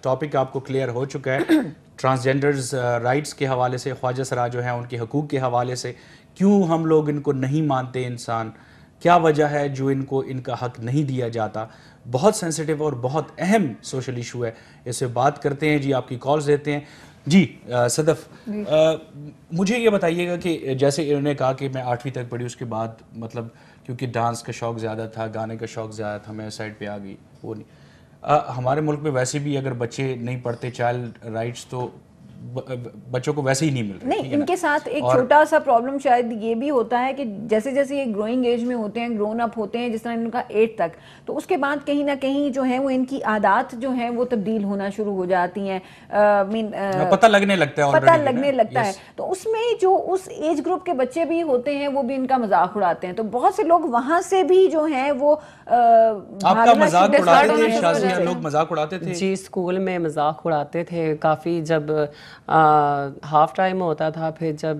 Topic آپ کو clear ہو چکا ہے ٹرانسجینڈرز رائٹس کے حوالے سے، خواجہ سرا جو ہیں ان کے حقوق کے حوالے سے، کیوں ہم لوگ ان کو نہیں مانتے انسان، کیا وجہ ہے جو ان کو ان کا حق نہیں دیا جاتا. بہت سینسٹیو اور بہت اہم سوشل ایشو ہے، اس پہ بات کرتے ہیں. جی آپ کی کالز دیتے ہیں. جی صدف، مجھے یہ بتائیے گا کہ جیسے انہوں نے کہا کہ میں 8ویں تک پڑھی، اس کے بعد مطلب کیونکہ ڈانس کا شوق زیادہ تھا، گانے کا شوق زیادہ تھا، میں سائڈ پہ آ گئی. وہ نہیں، ہمارے ملک میں ویسے بھی اگر بچے نہیں پڑھتے چائلڈ رائٹس تو بچوں کو ویسے ہی نہیں مل رہے. نہیں، ان کے ساتھ ایک چھوٹا سا پرابلم شاید یہ بھی ہوتا ہے کہ جیسے جیسے یہ گروئنگ ایج میں ہوتے ہیں، گرون اپ ہوتے ہیں، جس طرح ان کا 8 تک، تو اس کے بعد کہیں نہ کہیں جو ہے وہ ان کی عادات جو ہیں وہ تبدیل ہونا شروع ہو جاتی ہیں، پتہ لگنے لگتا ہے، پتہ لگنے لگتا ہے. تو اس میں جو اس ایج گروپ کے بچے بھی ہوتے ہیں وہ بھی ان کا مذاق اڑاتے ہیں. تو بہت سے لوگ وہاں سے بھی جو ہیں وہ آپ کا مذاق اڑاتے تھے، شازیہ لوگ مذاق اڑاتے تھے؟ جی اسکول میں مذاق اڑاتے تھے کافی. جب ہاف ٹائم ہوتا تھا، پھر جب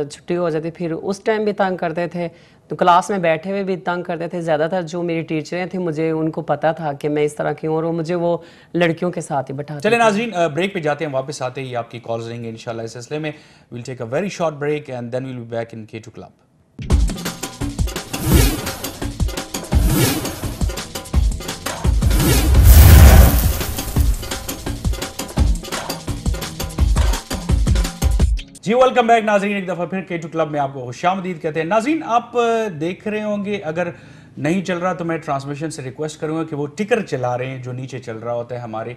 چھٹی ہو جاتی پھر اس ٹائم بھی تنگ کرتے تھے. تو کلاس میں بیٹھے ہوئے بھی تنگ کرتے تھے. زیادہ تر جو میری ٹیچریں تھیں مجھے ان کو پتا تھا کہ میں اس طرح کی ہوں، اور مجھے وہ لڑکیوں کے ساتھ ہی بٹھاتے. چلیں ناظرین، بریک پہ جاتے ہیں، واپس آتے ہی آپ کی کالز رہیں گے انشاءاللہ اس سلسلے میں. We'll take a very short break and then we'll be back in K2 Club. جی ویلکم بیک ناظرین، ایک دفعہ پھر K2 Club میں آپ کو خوش آمدید کہتے ہیں. ناظرین آپ دیکھ رہے ہوں گے، اگر نہیں چل رہا تو میں ٹرانسمیشن سے ریکویسٹ کروں گا کہ وہ ٹکر چلا رہے ہیں جو نیچے چل رہا ہوتا ہے ہمارے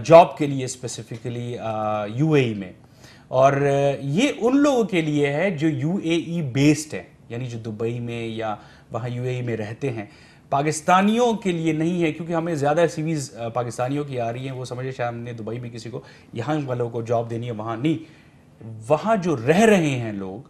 جاب کے لیے، اسپیسیفکلی UAE میں. اور یہ ان لوگوں کے لیے ہے جو UAE بیسڈ ہے، یعنی جو دبئی میں یا وہاں UAE میں رہتے ہیں. پاکستانیوں کے لیے نہیں ہے، کیونکہ ہمیں زیادہ سیویز پاکستانیوں کی آ رہی ہیں. وہ سمجھے شاید ہم نے دبئی میں کسی کو، یہاں والوں کو جاب دینی ہے، وہاں نہیں. وہاں جو رہ رہے ہیں لوگ،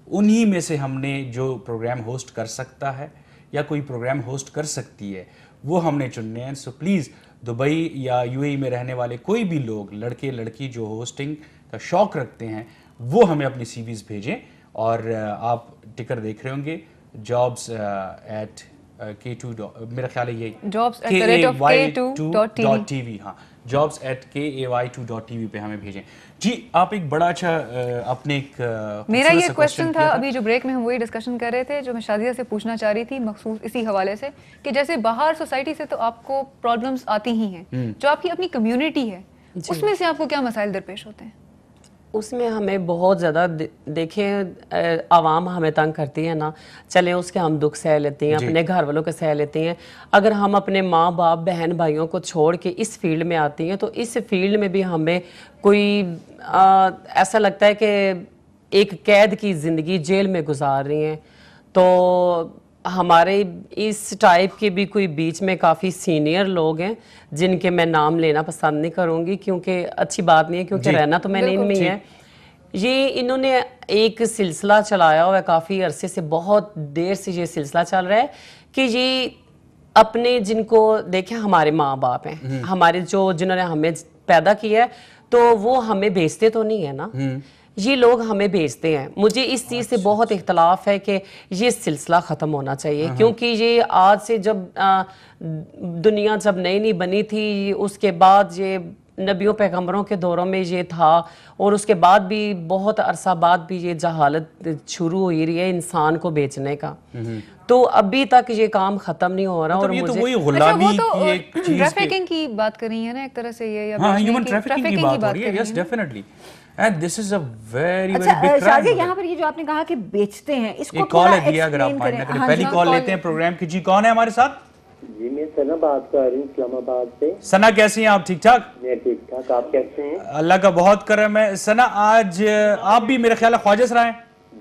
انہی میں سے ہم نے جو پروگرام ہوسٹ کر سکتا ہے یا کوئی پروگرام ہوسٹ کر سکتی ہے وہ ہم نے چننے ہیں. سو پلیز دبئی یا UAE میں رہنے والے کوئی بھی لوگ، لڑکے لڑکی جو ہوسٹنگ کا شوق رکھتے ہیں، وہ ہمیں اپنی CVs بھیجیں. اور آپ ٹکر دیکھ رہے ہوں گے jobs at K2 میرا خیال ہے یہ KAY2.tv. ہاں، jobs at KAY2.tv پہ ہمیں بھیجیں. جی آپ ایک بڑا اچھا اپنے ایک میرا یہ کویسچن تھا ابھی جو بریک میں ہم وہی ڈسکشن کر رہے تھے، جو میں شازیہ سے پوچھنا چاہ رہی تھی مخصوص اسی حوالے سے کہ جیسے باہر سوسائٹی سے تو آپ کو پرابلمس آتی ہی ہیں، جو آپ کی اپنی کمیونٹی ہے اس میں سے آپ کو کیا مسائل درپیش ہوتے ہیں؟ اس میں ہمیں بہت زیادہ دیکھیں عوام ہمیں تنگ کرتی ہے نا، چلیں اس کے ہم دکھ سہ لیتے ہیں، اپنے گھر والوں کے سہ لیتے ہیں. اگر ہم اپنے ماں باپ بہن بھائیوں کو چھوڑ کے اس فیلڈ میں آتی ہیں تو اس فیلڈ میں بھی ہمیں کوئی ایسا لگتا ہے کہ ایک قید کی زندگی جیل میں گزار رہی ہیں. تو ہمارے اس ٹائپ کے بھی کوئی بیچ میں کافی سینئر لوگ ہیں جن کے میں نام لینا پسند نہیں کروں گی کیونکہ اچھی بات نہیں ہے، کیونکہ رہنا تو میں نے ان میں ہی ہے. یہ انہوں نے ایک سلسلہ چلایا ہوا ہے کافی عرصے سے، بہت دیر سے یہ سلسلہ چل رہا ہے کہ یہ اپنے جن کو دیکھیں ہمارے ماں باپ ہیں، ہمارے جنہوں نے ہمیں پیدا کیا ہے، تو وہ ہمیں بیچتے تو نہیں ہے نا، یہ لوگ ہمیں بیچتے ہیں. مجھے اس چیز سے بہت اختلاف ہے کہ یہ سلسلہ ختم ہونا چاہیے، کیونکہ یہ آج سے جب دنیا جب نئی بنی تھی، اس کے بعد یہ نبیوں پیغمبروں کے دوروں میں یہ تھا، اور اس کے بعد بھی بہت عرصہ بعد بھی یہ جہالت شروع ہوئی رہی ہے انسان کو بیچنے کا. تو ابھی تک یہ کام ختم نہیں ہو رہا. اور یہ تو وہی غلامی کی ایک چیز ٹریفکنگ کی بات کر رہی ہیں نا ایک طرح سے، یہ ہاں ہیومن ٹریفکنگ کی بات ہو رہی ہے. Yes definitely. And this is a very very big crime. Shazia یہاں پر یہ جو آپ نے کہا کہ بیچتے ہیں، اس کو تھوڑا ایکسپلین کریں. پہلی کال لیتے ہیں پروگرام کی. جی کون ہے ہمارے ساتھ؟ جی میں ثنا بات کر رہی ہوں اسلام آباد سے. ثنا کیسی ہیں آپ؟ ٹھیک ٹھاک؟ میں ٹھیک ٹھاک، آپ کیسے ہیں؟ اللہ کا بہت کرم ہے. ثنا آج آپ بھی میرے خیال ہے خواجہ سرا ہیں؟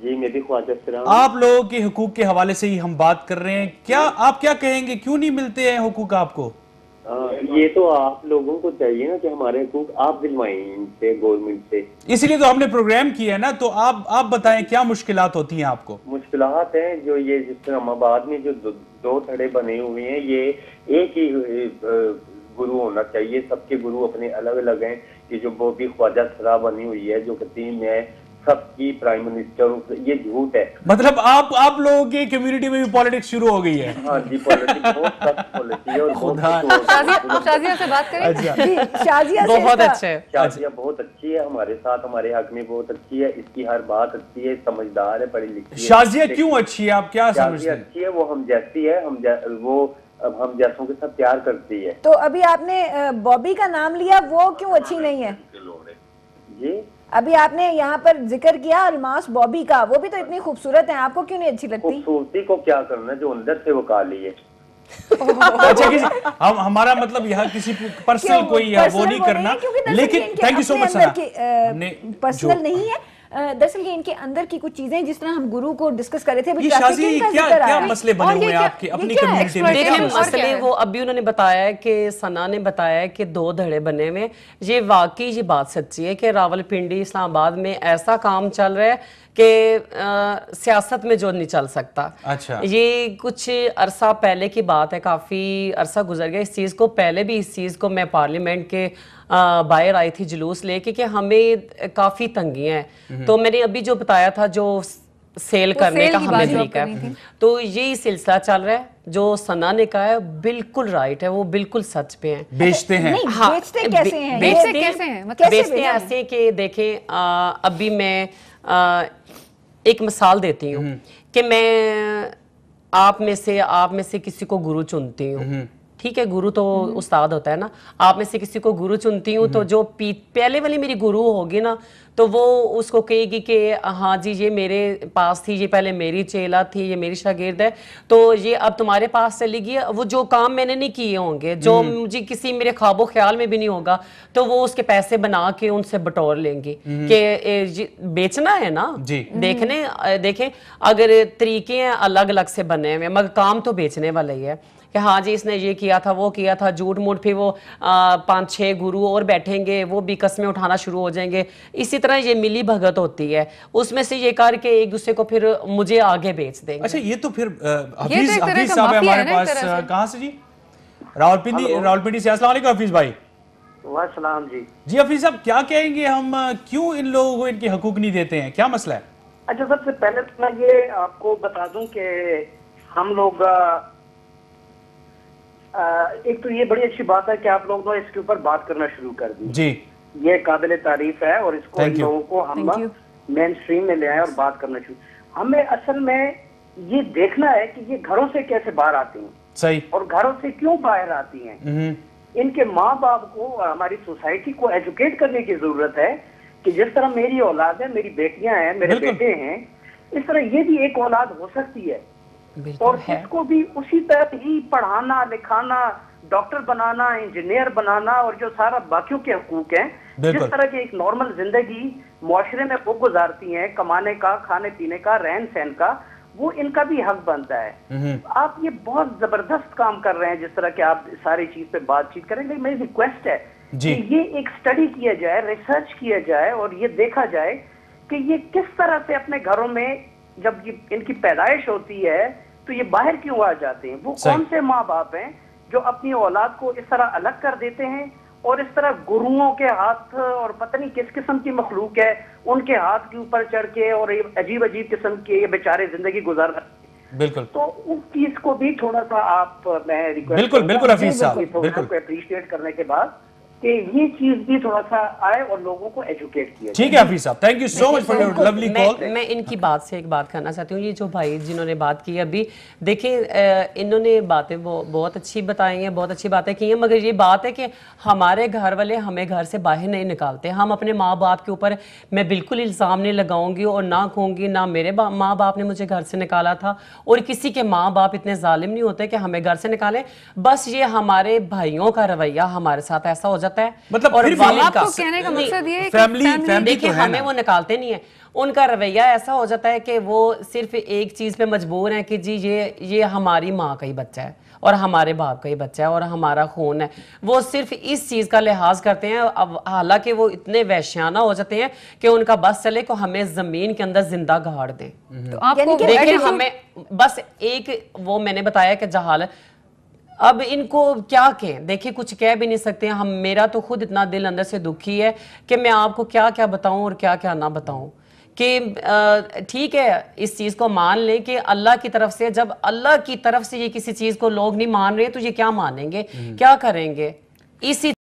جی میں بھی خواجہ سرا ہوں. آپ لوگوں کے حقوق کے حوالے سے ہی ہم بات کر رہے ہیں. کیا آپ کیا کہیں گے، کیوں نہیں ملتے ہیں حقوق آپ کو؟ یہ تو آپ لوگوں کو چاہیے نا کہ ہمارے حقوق آپ دلوائیں ان سے، گورنمنٹ سے. اسی لیے تو ہم نے پروگرام کیا ہے نا. تو آپ بتائیں کیا مشکلات ہوتی ہیں آپ کو؟ مشکلات ہیں جو یہ جس اسلام آباد میں جو دو تھڑے بنے ہوئے ہیں، یہ ایک ہی گرو ہونا چاہیے. سب کے گرو اپنے الگ الگ ہیں. یہ جو وہ بھی خواجہ سرا بنی ہوئی ہے جو کہ 3 میں सबकी प्राइम मिनिस्टर, ये झूठ है। मतलब आप लोगों की कम्युनिटी में भी पॉलिटिक्स शुरू हो गई है? हाँ जी, पॉलिटिक्स बहुत सख्त पॉलिटिक्स है। और शाजिया से बात करें। अच्छा, शाजिया से बहुत अच्छे है, शाजिया बहुत अच्छी है, हमारे साथ हमारे हक में बहुत अच्छी है, इसकी हर बात अच्छी है, समझदार है, पढ़ी लिखी है। शाजिया क्यों अच्छी है, आप क्या समझते शाजिया हैं? अच्छी है, वो हम जैसी है, अब हम जैसों के साथ प्यार करती है। तो अभी आपने बॉबी का नाम लिया, वो क्यों अच्छी नहीं है? जी, अभी आपने यहाँ पर जिक्र किया अलमास बॉबी का, वो भी तो इतनी खूबसूरत है, आपको क्यों नहीं अच्छी लगती? खूबसूरती को क्या करना, जो अंदर से वो काली है। अच्छा, हमारा मतलब यहाँ किसी पर्सनल कोई वो नहीं करना, लेकिन thank you so much Sana. Personal नहीं है, दरअसल ये इनके अंदर की कुछ चीजें, जिस तरह हम गुरु को डिस्कस कर रहे थे, ये शाजी क्या मसले बने हुए हैं आपके अपनी कम्युनिटी में? देखिए मसले वो अभी उन्होंने बताया है कि सना ने बताया है कि 2 धड़े बने हुए, ये वाकई ये बात सच्ची है कि रावलपिंडी इस्लामाबाद में ऐसा काम चल रहा है कि सियासत में जो नहीं चल सकता। अच्छा, ये कुछ अरसा पहले की बात है, काफ़ी अरसा गुजर गया इस चीज़ को। पहले भी इस चीज़ को मैं पार्लियामेंट के बाहर आई थी जुलूस लेके कि हमें काफ़ी तंगियाँ हैं। तो मैंने अभी जो बताया था, जो सेल करने का हमने तरीका है, तो यही सिलसिला चल रहा है। जो सना ने कहा है बिल्कुल राइट है, वो बिल्कुल सच पे है। बेचते हैं? हाँ, बेचते कैसे हैं? बेचते ऐसे कि देखें, अभी मैं एक मिसाल देती हूँ कि मैं आप में से किसी को गुरु चुनती हूँ, ठीक है, गुरु तो उस्ताद होता है ना, आप में से किसी को गुरु चुनती हूँ, तो जो पहले वाली मेरी गुरु होगी ना, तो वो उसको कहेगी कि हाँ जी ये मेरे पास थी, ये पहले मेरी चेला थी, ये मेरी शागिर्द है, तो ये अब तुम्हारे पास चली गई। वो जो काम मैंने नहीं किए होंगे, जो मुझे किसी मेरे ख्वाबो ख्याल में भी नहीं होगा, तो वो उसके पैसे बना के उनसे बटोर लेंगी कि बेचना है ना जी। देखें अगर तरीके हैं अलग अलग से बने हुए, मगर काम तो बेचने वाला ही है कि हाँ जी इसने ये किया था, वो किया था, झूठ मूठ। फिर वो 5-6 गुरु और बैठेंगे, वो भी कस्में उठाना शुरू हो जाएंगे। इसी तरह ये मिली भगत होती है, उसमें से ये करके एक दूसरे को फिर मुझे आगे बेच देंगे। अच्छा, ये तो फिर हफीज साहब है हमारे पास, कहाँ से जी? रावलपिंडी से। अस्सलाम वालेकुम हफीज भाई। वालेकुम जी हफीज साहब, क्या कहेंगे हम, क्यों इन लोगों को इनके हकूक नहीं देते हैं, क्या मसला है? अच्छा, सबसे पहले तो मैं ये आपको बता दूं कि हम लोग एक तो ये बड़ी अच्छी बात है कि आप लोग ने इसके ऊपर बात करना शुरू कर दी जी, ये काबिल तारीफ है, और इसको इन लोगों को हम मेन स्ट्रीम में ले आए और बात करना शुरू। हमें असल में ये देखना है कि ये घरों से कैसे बाहर आती हैं, सही, और घरों से क्यों बाहर आती हैं। इनके माँ बाप को और हमारी सोसाइटी को एजुकेट करने की जरूरत है कि जिस तरह मेरी औलाद है, मेरी बेटियां हैं, मेरे बेटे हैं, इस तरह ये भी एक औलाद हो सकती है, और इसको भी उसी तरह ही पढ़ाना लिखाना, डॉक्टर बनाना, इंजीनियर बनाना, और जो सारा बाकियों के हकूक हैं, जिस तरह की एक नॉर्मल जिंदगी मुआशरे में वो गुजारती हैं, कमाने का, खाने पीने का, रहन सहन का, वो इनका भी हक बनता है। आप ये बहुत जबरदस्त काम कर रहे हैं, जिस तरह के आप सारी चीज पे बातचीत करेंगे। मेरी रिक्वेस्ट है कि ये एक स्टडी किया जाए, रिसर्च किया जाए, और ये देखा जाए कि ये किस तरह से अपने घरों में जब ये इनकी पैदाइश होती है तो ये बाहर क्यों आ जाते हैं। वो कौन से माँ बाप हैं जो अपनी औलाद को इस तरह अलग कर देते हैं, और इस तरह गुरुओं के हाथ और पता नहीं किस किस्म की मखलूक है उनके हाथ के ऊपर चढ़ के और अजीब अजीब किस्म के ये बेचारे जिंदगी गुजार रहे हैं। बिल्कुल, तो उस चीज को भी थोड़ा सा आप, मैं रिक्वेस्ट, बिल्कुल हफीज साहब, बिल्कुल अप्रिशिएट करने के बाद कि ये चीज भी थोड़ा सा आए और लोगों को एजुकेट किया। ठीक है हफीज साहब, thank you so much for your lovely call. मैं इनकी बात से एक बात करना चाहती हूँ। ये जो भाई जिन्होंने बात की अभी, देखिए इन्होंने बातें बहुत अच्छी बताई हैं, बहुत अच्छी बातें की हैं, मगर ये बात है कि हमारे घर वाले हमें घर से बाहर नहीं निकालते। हम अपने माँ बाप के ऊपर मैं बिल्कुल इल्ज़ाम नहीं लगाऊंगी और ना कहूँगी ना मेरे माँ बाप ने मुझे घर से निकाला था, और किसी के माँ बाप इतने जालिम नहीं होते कि हमें घर से निकालें। बस ये हमारे भाइयों का रवैया हमारे साथ ऐसा हो जाता है, मतलब और आपको कहने का मकसद ये है कि फैमिली देखिए हमें वो निकालते नहीं है, उनका रवैया ऐसा हो जाता है कि वो सिर्फ एक चीज पे मजबूर है कि जी ये हमारी माँ का ही बच्चा है और हमारे बाप का ही बच्चा है और हमारा खून है। वो सिर्फ इस चीज का लिहाज करते हैं। अब हालांकि वो इतने वैश्याना हो जाते हैं कि उनका बस चले को हमें जमीन के अंदर जिंदा गाड़ दें। तो आपको देखिए हमें बस एक वो मैंने बताया कि जहालत, अब इनको क्या कहें, देखिए कुछ कह भी नहीं सकते हम। मेरा तो खुद इतना दिल अंदर से दुखी है कि मैं आपको क्या क्या बताऊं और क्या क्या ना बताऊं کہ ٹھیک ہے اس چیز کو مان لیں کہ اللہ کی طرف سے، جب اللہ کی طرف سے یہ کسی چیز کو لوگ نہیں مان رہے تو یہ کیا مانیں گے، کیا کریں گے؟ اسی